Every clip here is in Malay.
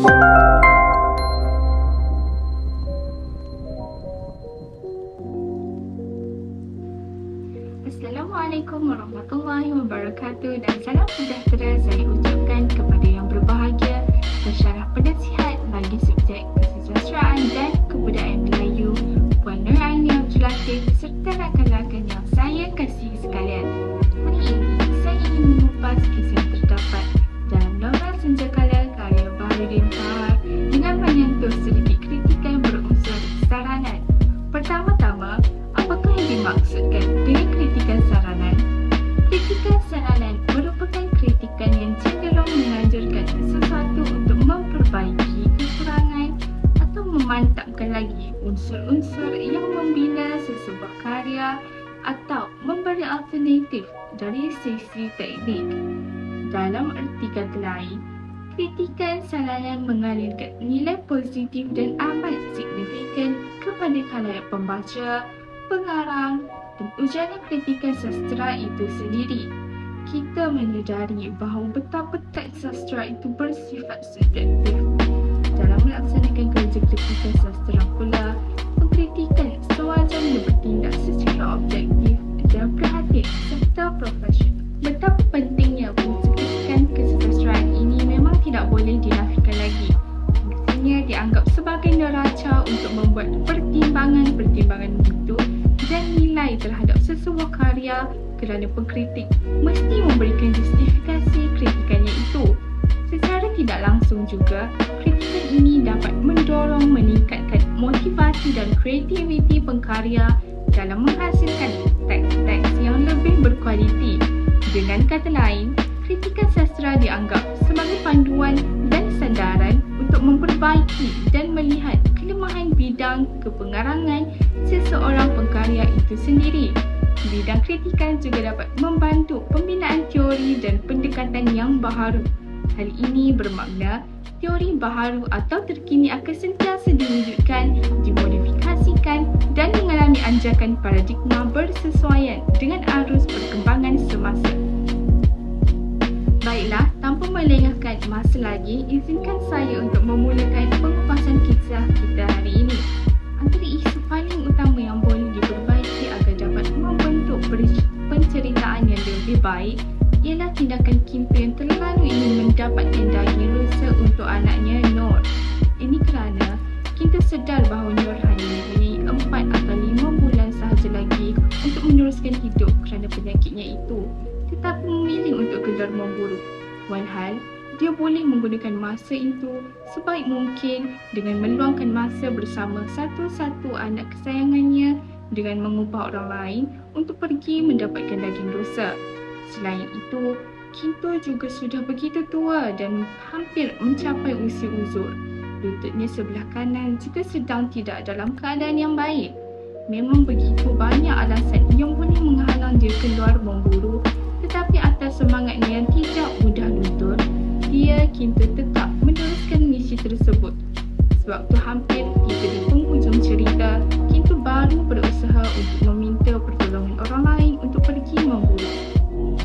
Assalamualaikum warahmatullahi wabarakatuh dan salam sejahtera saya ucapkan kepada yang berbahagia, bersyaraf penasihat bagi subjek kesusastraan dan kebudayaan Melayu, Puan Nur Aini Abdul Latif serta rakan-rakan yang saya kasihi sekalian. Hari ini saya ingin mengupas kisah yang terdapat dalam novel Senjakala karya Baharudin Tahar dengan menyentuh sedikit kritikan berunsur saranan. Pertama-tama, apakah yang dimaksudkan dengan kritikan saranan? Kritikan saranan merupakan kritikan yang cenderung menganjurkan sesuatu untuk memperbaiki kekurangan atau memantapkan lagi unsur-unsur yang membina sesebuah karya atau memberi alternatif dari sisi teknik. Dalam erti kata lain, kritikan saranan mengalirkan nilai positif dan amat signifikan kepada khalayak pembaca, pengarang dan ujian kritikan sastra itu sendiri. Kita menyedari bahawa betapa teks sastra itu bersifat subjektif. Dalam melaksanakan kerja kritikan sastra pula, pengkritikan sewajarnya bertindak secara objektif dan perhatian serta profesional. Betapa pentingnya unsur kritikan kesusastraan ini memang tidak boleh dinafikan lagi. Fungsinya dianggap sebagai neraca untuk membuat pertimbangan-pertimbangan mutu dan nilai terhadap sesebuah karya, kerana pengkritik mesti memberikan justifikasi kritikannya itu. Secara tidak langsung juga, kritikan ini dapat mendorong meningkatkan motivasi dan kreativiti pengkarya dalam menghasilkan teks-teks yang lebih berkualiti. Dengan kata lain, kritikan sastra dianggap sebagai panduan dan sandaran untuk memperbaiki dan melihat kelemahan bidang kepengarangan seseorang pengkarya itu sendiri. Bidang kritikan juga dapat membantu pembinaan teori dan pendekatan yang baharu. Hal ini bermakna teori baharu atau terkini akan sentiasa diwujudkan, dimodifikasikan dan mengalami anjakan paradigma bersesuaian dengan arus perkembangan semasa. Baiklah, tanpa melengahkan masa lagi, izinkan saya untuk memulakan pengupasan kisah kita hari ini. Antara isu paling utama yang boleh diperbaiki agar dapat membentuk penceritaan yang lebih baik ialah tindakan Kintu yang terlalu ingin mendapatkan daging rusa untuk anaknya Nur. Ini kerana Kintu sedar bahawa Nur hanya mempunyai 4 atau 5 bulan sahaja lagi untuk meneruskan hidup kerana penyakitnya itu, tetapi memilih untuk gelar memburu. Walhal, dia boleh menggunakan masa itu sebaik mungkin dengan meluangkan masa bersama satu-satu anak kesayangannya dengan mengubah orang lain untuk pergi mendapatkan daging dosa. Selain itu, Kintu juga sudah begitu tua dan hampir mencapai usia uzur. Lututnya sebelah kanan juga sedang tidak dalam keadaan yang baik. Memang begitu banyak alasan yang boleh menghalang dia keluar memburu, tetapi atas semangatnya yang tidak mudah luntur, dia Kintu tetap meneruskan misi tersebut. Sewaktu hampir tiba di penghujung cerita, Kintu baru berusaha untuk meminta pertolongan orang lain untuk pergi memburu.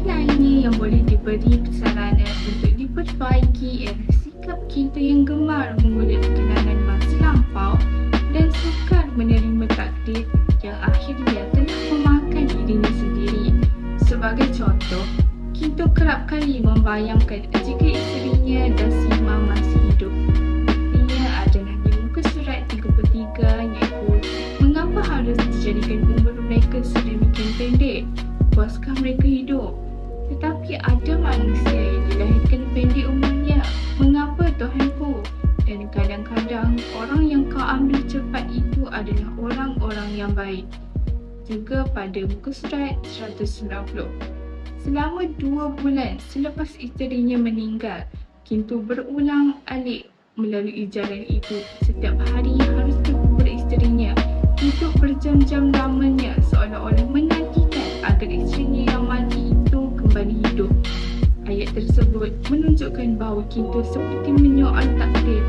Lainnya yang boleh diberi saranan untuk diperbaiki ialah sikap Kintu yang gemar mengulik kenangan masa lampau dan sukar menerima takdir yang akhirnya telah memakan dirinya sendiri. Sebagai contoh, Kintu kerap kali membayangkan jika isterinya Dasima masih hidup. Buktinya adalah di muka surat 33 iaitu mengapa harus dijadikan umur mereka sedemikian pendek? Puaskah mereka hidup? Tetapi ada manusia yang dilahirkan pendek umurnya. Mengapa Tuhanku? Dan kadang-kadang orang yang kau ambil cepat itu adalah orang-orang yang baik. Juga pada muka surat 190. Selama 2 bulan selepas isterinya meninggal, Kintu berulang alik melalui jalan itu. Setiap hari harus berkubur isterinya. Hidup berjam-jam lamanya seolah-olah menantikan agar isterinya yang mati itu kembali hidup. Ayat tersebut menunjukkan bahawa Kintu seperti menyoal takdir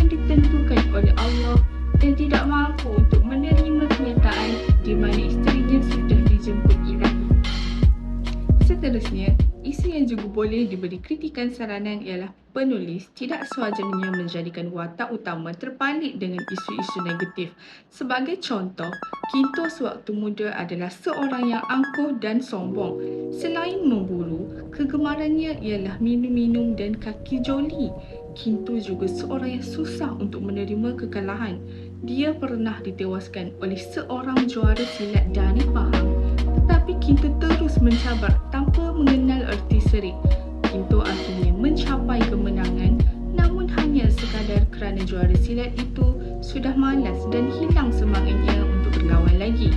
yang ditentukan oleh Allah dan tidak mampu untuk menerima kenyataan di mana isterinya sudah dijemput Ilahi. Seterusnya, Isu yang juga boleh diberi kritikan saranan ialah penulis tidak sewajarnya menjadikan watak utama terpalit dengan isu-isu negatif. Sebagai contoh, Kinto sewaktu muda adalah seorang yang angkuh dan sombong. Selain memburu, kegemarannya ialah minum-minum dan kaki joli. Kinto juga seorang yang susah untuk menerima kekalahan. Dia pernah ditewaskan oleh seorang juara silat dari Pahang, tetapi Kinto terus mencabar tanpa mengenal erti serik. Kinto akhirnya mencapai kemenangan, namun hanya sekadar kerana juara silat itu sudah malas dan hilang semangatnya untuk berlawan lagi.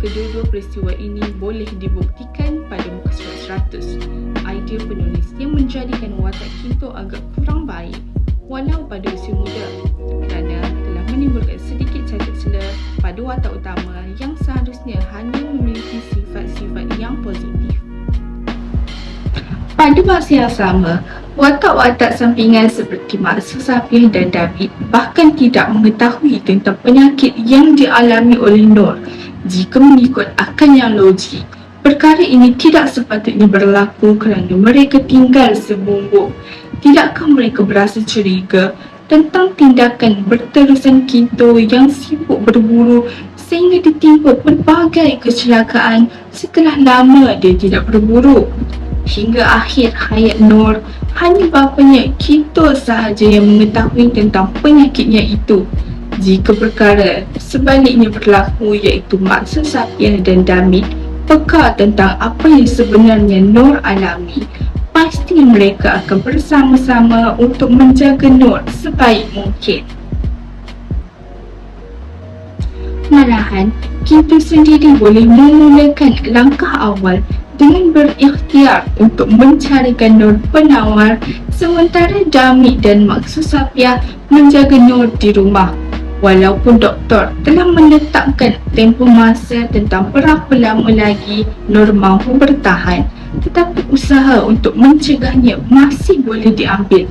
Kedua-dua peristiwa ini boleh dibuktikan pada muka surat 100. Idea penulis yang menjadikan watak Kinto agak kurang baik walau pada usia muda kerana telah menimbulkan sedikit cacat sela pada watak utama yang seharusnya hanya memiliki sifat-sifat yang positif. Pada masa yang sama, watak-watak sampingan seperti Mak Susapiah dan David bahkan tidak mengetahui tentang penyakit yang dialami oleh Nur. Jika mengikut akal yang logik, perkara ini tidak sepatutnya berlaku kerana mereka tinggal sebumbung. Tidakkah mereka berasa curiga tentang tindakan berterusan Kinto yang sibuk berburu sehingga ditimpa pelbagai kecelakaan setelah lama dia tidak berburu? Hingga akhir hayat Nur, hanya bapanya Kinto sahaja yang mengetahui tentang penyakitnya itu. Jika perkara sebaliknya berlaku, iaitu Mak Susapiah dan Damit peka tentang apa yang sebenarnya Nur alami, pasti mereka akan bersama-sama untuk menjaga Nur sebaik mungkin. Malahan, Kinto sendiri boleh memulakan langkah awal dengan berikhtiar untuk mencarikan Nur penawar, sementara Damit dan Mak Susapiah menjaga Nur di rumah. Walaupun doktor telah menetapkan tempoh masa tentang berapa lama lagi Nur mahu bertahan, tetapi usaha untuk mencegahnya masih boleh diambil.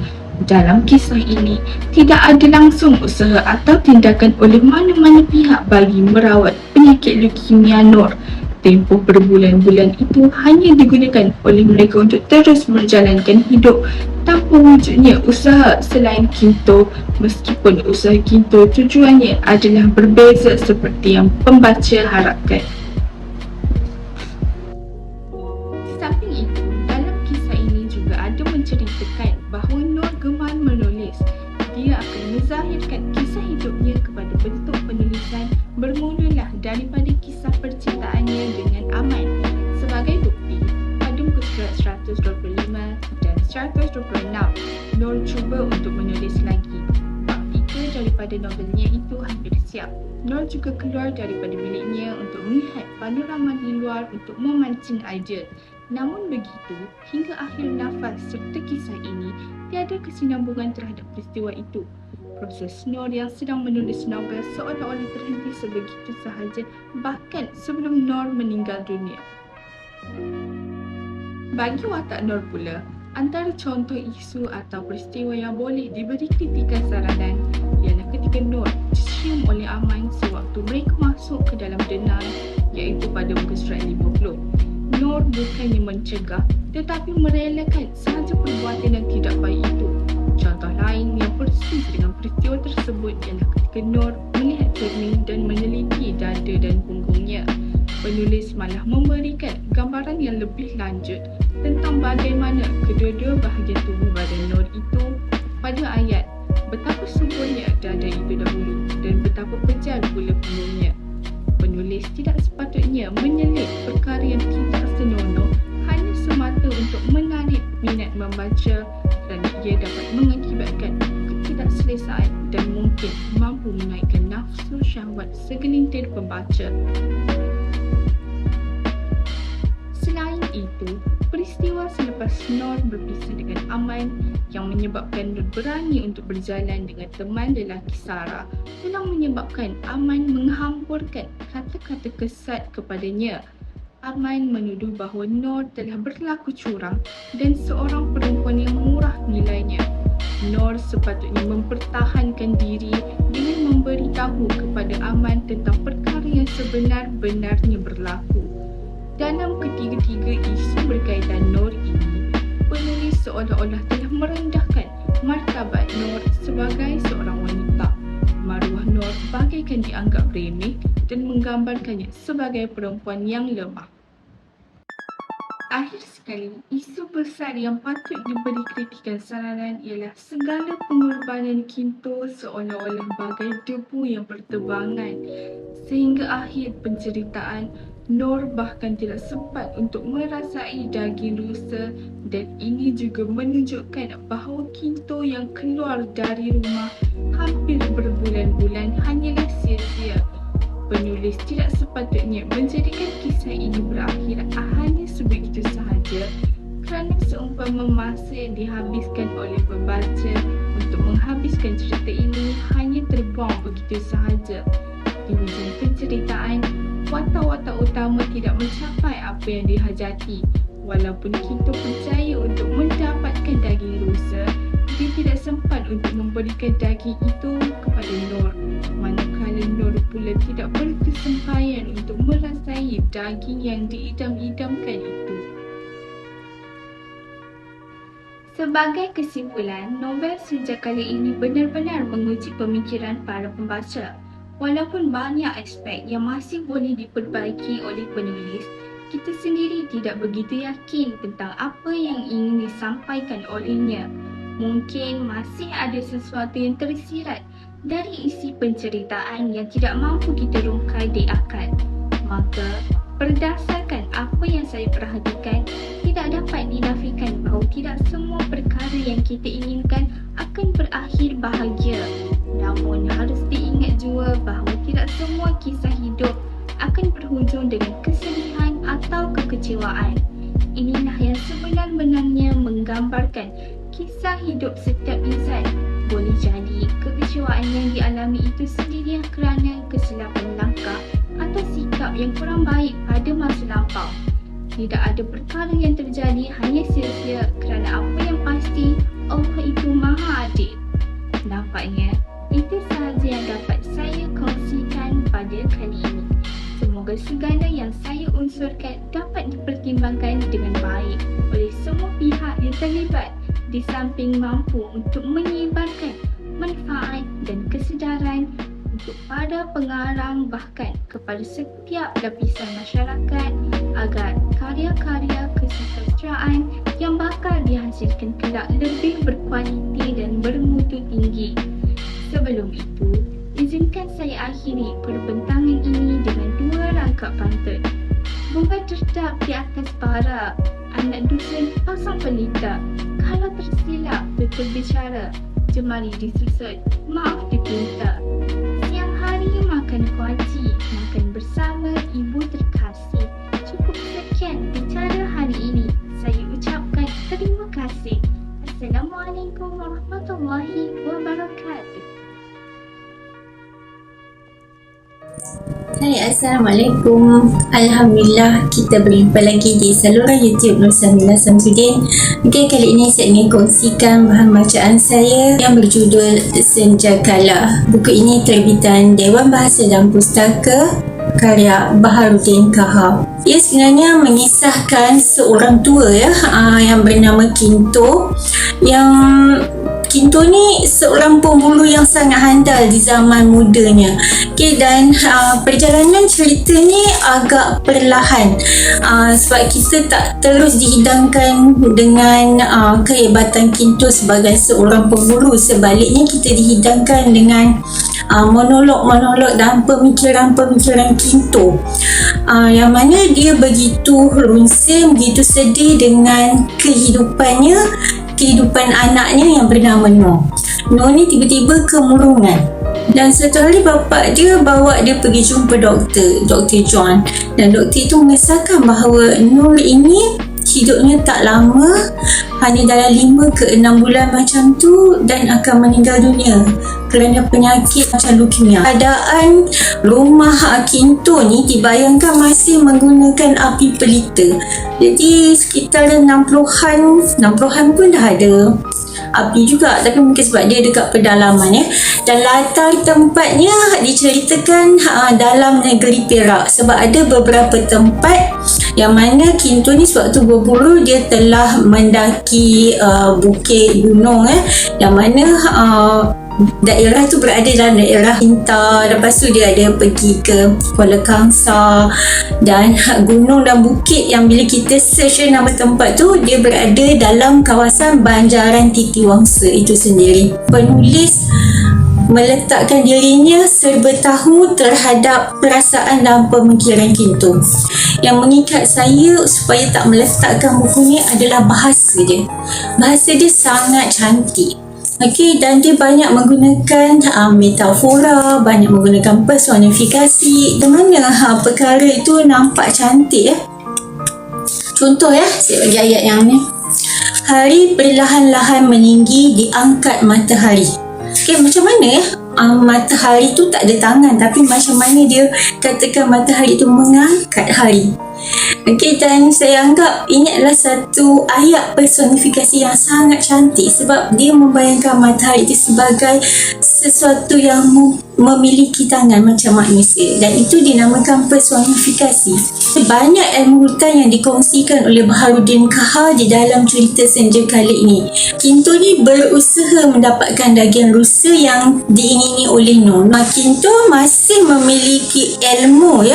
Dalam kisah ini, tidak ada langsung usaha atau tindakan oleh mana-mana pihak bagi merawat penyakit leukemia Nur. Tempoh berbulan-bulan itu hanya digunakan oleh mereka untuk terus menjalankan hidup tanpa wujudnya usaha selain Kinto, meskipun usaha Kinto tujuannya adalah berbeza seperti yang pembaca harapkan. Di samping itu, dalam kisah ini juga ada menceritakan bahawa Nur gemar menulis. Dia akan menzahirkan kisah hidupnya kepada bentuk penulisan bermulalah daripada kisah percintaannya dengan Aman. Sebagai bukti, pada muka surat 125 dan 126, Nur cuba untuk menulis lagi. Bab 3 daripada novelnya itu hampir siap. Nur juga keluar daripada biliknya untuk melihat panorama di luar untuk memancing idea. Namun begitu, hingga akhir nafas serta kisah ini, tiada kesinambungan terhadap peristiwa itu. Proses Nur yang sedang menulis novel seolah-olah terhenti sebegitu sahaja, bahkan sebelum Nur meninggal dunia. Bagi watak Nur pula, antara contoh isu atau peristiwa yang boleh diberi kritikan saranan ialah ketika Nur dicium oleh Aman sewaktu mereka masuk ke dalam denai, iaitu pada muka surat 50. Nur bukannya mencegah tetapi merelakan sahaja perbuatan yang tidak baik itu. Contoh lain yang persis dengan peristiwa tersebut ialah ketika Nur melihat cermin dan meneliti dada dan punggungnya. Penulis malah memberikan gambaran yang lebih lanjut tentang bagaimana kedua-dua bahagian tubuh badan Nur itu pada ayat betapa suburnya dada itu dahulu dan betapa pejar pula punggungnya. Penulis tidak sepatutnya menyelit perkara yang tidak senonoh hanya semata untuk menarik minat membaca kerana ia dapat mengakibatkan ketidakselesaan dan mungkin mampu menaikkan nafsu syahwat segelintir pembaca. Selain itu, peristiwa selepas Nur berpisah dengan Aman yang menyebabkan Nur berani untuk berjalan dengan teman lelaki Sarah telah menyebabkan Aman menghampurkan kata-kata kesat kepadanya. Aman menuduh bahawa Nur telah berlaku curang dan seorang perempuan yang murah nilainya. Nur sepatutnya mempertahankan diri dengan memberitahu kepada Aman tentang perkara yang sebenar-benarnya berlaku. Dalam ketiga-tiga isu berkaitan Nur ini, seolah-olah telah merendahkan martabat Nur sebagai seorang wanita. Maruah Nur bagaikan dianggap remeh dan menggambarkannya sebagai perempuan yang lemah. Akhir sekali, isu besar yang patut diberi kritikan saranan ialah segala pengorbanan Kinto seolah-olah bagai debu yang berterbangan. Sehingga akhir penceritaan, Nur bahkan tidak sempat untuk merasai daging rusa, dan ini juga menunjukkan bahawa Kinto yang keluar dari rumah hampir berbulan-bulan hanyalah sia-sia. Penulis tidak sepatutnya menjadikan kisah ini berakhir hanya sebegitu sahaja, kerana seumpama masa yang dihabiskan oleh pembaca untuk menghabiskan cerita ini hanya terbuang begitu sahaja. Di hujung penceritaan, watak-watak utama tidak mencapai apa yang dihajati. Walaupun Kinto percaya untuk mendapatkan daging rusa, dia tidak sempat untuk memberikan daging itu kepada Nur. Manakala Nur pula tidak berkesempayan untuk merasai daging yang diidam-idamkan itu. Sebagai kesimpulan, novel sejak kali ini benar-benar menguji pemikiran para pembaca. Walaupun banyak aspek yang masih boleh diperbaiki oleh penulis, kita sendiri tidak begitu yakin tentang apa yang ingin disampaikan olehnya. Mungkin masih ada sesuatu yang tersirat dari isi penceritaan yang tidak mampu kita rungkai di akal. Maka, berdasarkan apa yang saya perhatikan, tidak dapat dinafikan bahawa tidak semua perkara yang kita inginkan akan berakhir bahagia. Namun harus diingat juga bahawa tidak semua kisah hidup akan berhujung dengan kesedihan atau kekecewaan. Inilah yang sebenar-benarnya menggambarkan kisah hidup setiap insan. Boleh jadi kekecewaan yang dialami itu sendiri kerana kesilapan langkah atau sikap yang kurang baik pada masa lampau. Tidak ada perkara yang terjadi hanya sia-sia, kerana apa yang pasti, Allah itu Maha Adil. Nampaknya itu sahaja yang dapat saya kongsikan pada kali ini. Semoga segala yang saya unsurkan dapat dipertimbangkan dengan baik oleh semua pihak yang terlibat, di samping mampu untuk menyebarkan manfaat dan kesedaran untuk para pengarang bahkan kepada setiap lapisan masyarakat, agar karya-karya kesusastraan yang bakal dihasilkan kelak lebih berkualiti dan bermutu tinggi. Sebelum itu, izinkan saya akhiri perbentangan ini dengan dua rangkap pantun. Bunga tertap di atas para, anak dusun pasang pelita. Kalau tersilap betul bicara, jemari disusun, maaf dipinta. Siang hari makan kuaci, makan bersama ibu terkasih. Cukup sekian bicara hari ini. Saya ucapkan terima kasih. Assalamualaikum warahmatullahi wabarakatuh. Hai, Assalamualaikum. Alhamdulillah, kita berjumpa lagi di saluran YouTube Nur Samila Samsudin. Mungkin kali ini saya ingin kongsikan bahan bacaan saya yang berjudul Senjakala. Buku ini terbitan Dewan Bahasa dan Pustaka karya Baharudin Kahar. Ia sebenarnya mengisahkan seorang tua yang bernama Kinto. Kinto ni seorang pemburu yang sangat handal di zaman mudanya. Dan perjalanan cerita ni agak perlahan, sebab kita tak terus dihidangkan dengan kehebatan Kinto sebagai seorang pemburu. Sebaliknya kita dihidangkan dengan monolog-monolog dan pemikiran-pemikiran Kinto, yang mana dia begitu runsing, begitu sedih dengan kehidupan anaknya yang bernama Noh. Noh ni tiba-tiba kemurungan, dan satu hari bapa dia bawa dia pergi jumpa Dr. John, dan doktor itu mengesahkan bahawa Noh ini hidupnya tak lama, hanya dalam 5 ke 6 bulan macam tu, dan akan meninggal dunia kerana penyakit macam leukemia. Keadaan rumah Kinto ni dibayangkan masih menggunakan api pelita. Jadi sekitar 60-an pun dah ada api juga, tapi mungkin sebab dia dekat pedalaman dan latar tempatnya diceritakan dalam negeri Perak, sebab ada beberapa tempat yang mana Kinto ni sewaktu berburu dia telah mendaki mendaki bukit gunung yang mana daerah tu berada dalam daerah Inta. Lepas tu dia ada pergi ke Kuala Kangsar dan gunung dan bukit yang bila kita search nama tempat tu, dia berada dalam kawasan Banjaran Titiwangsa itu sendiri. Penulis meletakkan dirinya serba tahu terhadap perasaan dan pemikiran kita. Yang mengikat saya supaya tak meletakkan buku ni adalah bahasa dia. Bahasa dia sangat cantik. Okey, dan dia banyak menggunakan metafora, banyak menggunakan personifikasi, di mana perkara itu nampak cantik. Contoh saya bagi ayat yang ni. Hari perlahan-lahan meninggi diangkat matahari. Okey, macam mana matahari tu tak ada tangan, tapi macam mana dia katakan matahari tu mengangkat hari. Okey, dan saya anggap ini adalah satu ayat personifikasi yang sangat cantik sebab dia membayangkan matahari itu sebagai sesuatu yang memiliki tangan macam manusia, dan itu dinamakan personifikasi. Banyak ilmu hutan yang dikongsikan oleh Baharudin Kahar di dalam cerita Senja kali ini. Kinto ni berusaha mendapatkan daging rusa yang diingini oleh Nur. Kinto masih memiliki ilmu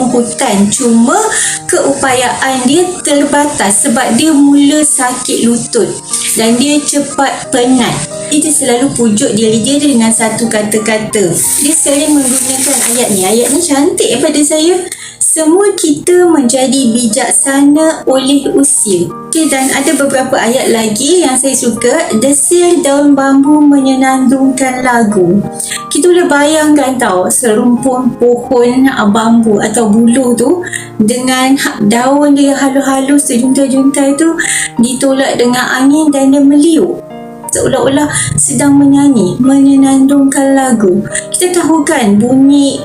hutan, cuma keupayaan dia terbatas sebab dia mula sakit lutut dan dia cepat penat. Dia selalu pujuk diri dia dengan satu kata-kata. Dia sering menggunakan ayat ni. Ayat ni cantik pada saya. Semua kita menjadi bijaksana oleh usia. Okay, dan ada beberapa ayat lagi yang saya suka. Desir daun bambu menyenandungkan lagu. Kita boleh bayangkan tau, serumpun pohon bambu atau buluh tu dengan daun dia yang halus-halus, terjuntai-juntai tu ditolak dengan angin dan dia meliuk. Seolah-olah sedang menyanyi, menyenandungkan lagu. Kita tahu kan bunyi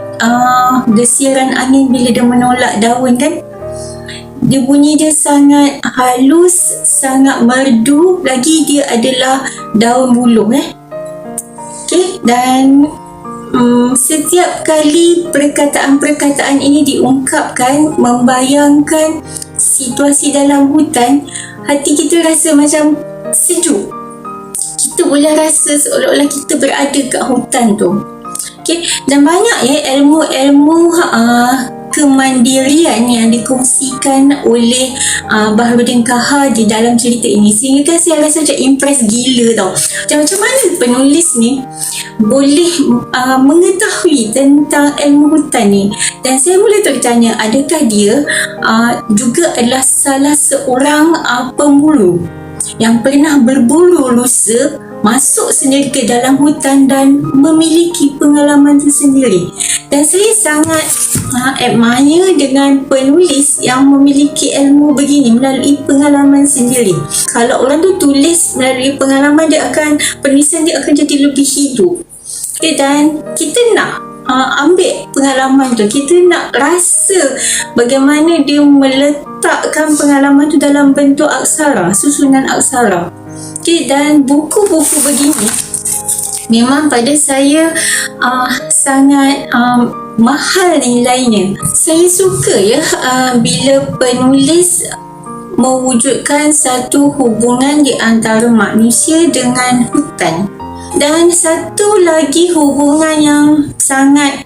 desiran angin bila dia menolak daun kan? Dia bunyi dia sangat halus, sangat merdu, lagi dia adalah daun buluh Okay, dan setiap kali perkataan-perkataan ini diungkapkan membayangkan situasi dalam hutan, hati kita rasa macam sejuk. Kita boleh rasa seolah-olah kita berada kat hutan tu. Okay, dan banyak ilmu-ilmu kemandirian yang dikongsikan oleh Baharudin Kahar di dalam cerita ini, sehingga saya rasa macam impress gila tau. Macam mana penulis ni boleh mengetahui tentang ilmu hutan ni. Dan saya mula tertanya, adakah dia juga adalah salah seorang pemburu yang pernah berburu rusa, masuk sendiri ke dalam hutan dan memiliki pengalaman tersendiri. Dan saya sangat admire dengan penulis yang memiliki ilmu begini melalui pengalaman sendiri. Kalau orang tu tulis melalui pengalaman, penulisan dia akan jadi lebih hidup. Okay, dan kita nak ambil pengalaman tu, kita nak rasa bagaimana dia meletakkan pengalaman tu dalam bentuk aksara, susunan aksara. Okay, dan buku-buku begini memang pada saya sangat mahal nilainya. Saya suka bila penulis mewujudkan satu hubungan di antara manusia dengan hutan. Dan satu lagi hubungan yang sangat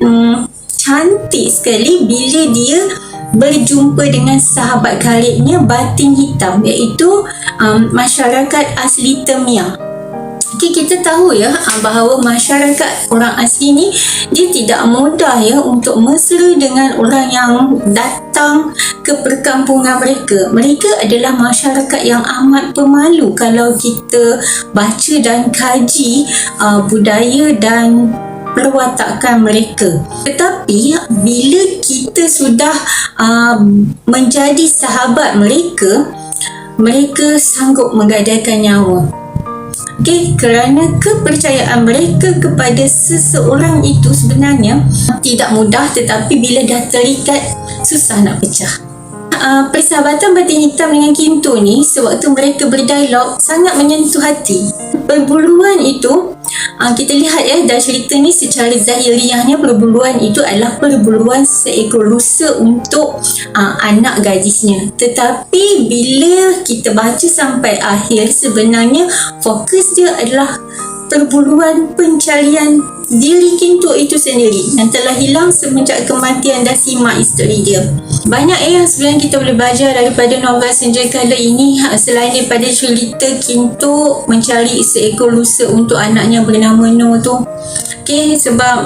cantik sekali bila dia berjumpa dengan sahabat karibnya Batin Hitam, iaitu masyarakat asli Temia. Okay, kita tahu bahawa masyarakat orang asli ni dia tidak mudah untuk mesra dengan orang yang datang ke perkampungan mereka. Mereka adalah masyarakat yang amat pemalu kalau kita baca dan kaji budaya dan perwatakan mereka. Tetapi bila kita sudah menjadi sahabat mereka, mereka sanggup menggadaikan nyawa. Okay, kerana kepercayaan mereka kepada seseorang itu sebenarnya tidak mudah, tetapi bila dah terikat, susah nak pecah. Persahabatan Batin Hitam dengan Kinto ni, sewaktu mereka berdialog, sangat menyentuh hati. Perburuan itu kita lihat dalam cerita ni secara zahiriahnya perburuan itu adalah perburuan seekor rusa untuk anak gadisnya. Tetapi bila kita baca sampai akhir, sebenarnya fokus dia adalah perburuan pencarian diri Kintuk itu sendiri yang telah hilang semenjak kematian Dasima, isteri dia. Banyak yang sebenarnya kita boleh belajar daripada novel Senjakala ini, selain daripada cerita Kintuk mencari seekor rusa untuk anaknya bernama No tu. Sebab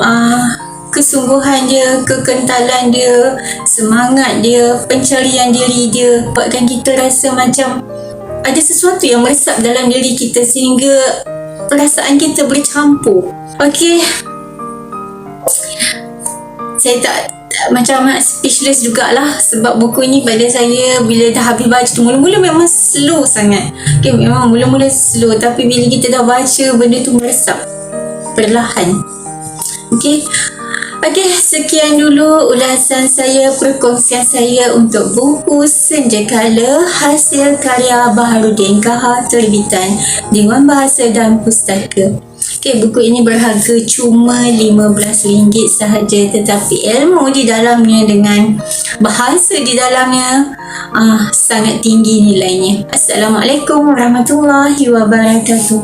kesungguhan dia, kekentalan dia, semangat dia, pencarian diri dia buatkan kita rasa macam ada sesuatu yang meresap dalam diri kita sehingga perasaan kita boleh campur. Saya tak macam speechless jugalah sebab buku ni pada saya bila dah habis baca tu, mula-mula memang slow sangat. Memang mula-mula slow, tapi bila kita dah baca benda tu meresap perlahan. Sekian dulu ulasan saya, perkongsian saya untuk buku Senjakala hasil karya Baharudin Kahar, terbitan Dewan Bahasa dan Pustaka. Buku ini berharga cuma RM15 sahaja, tetapi ilmu di dalamnya dengan bahasa di dalamnya sangat tinggi nilainya. Assalamualaikum warahmatullahi wabarakatuh.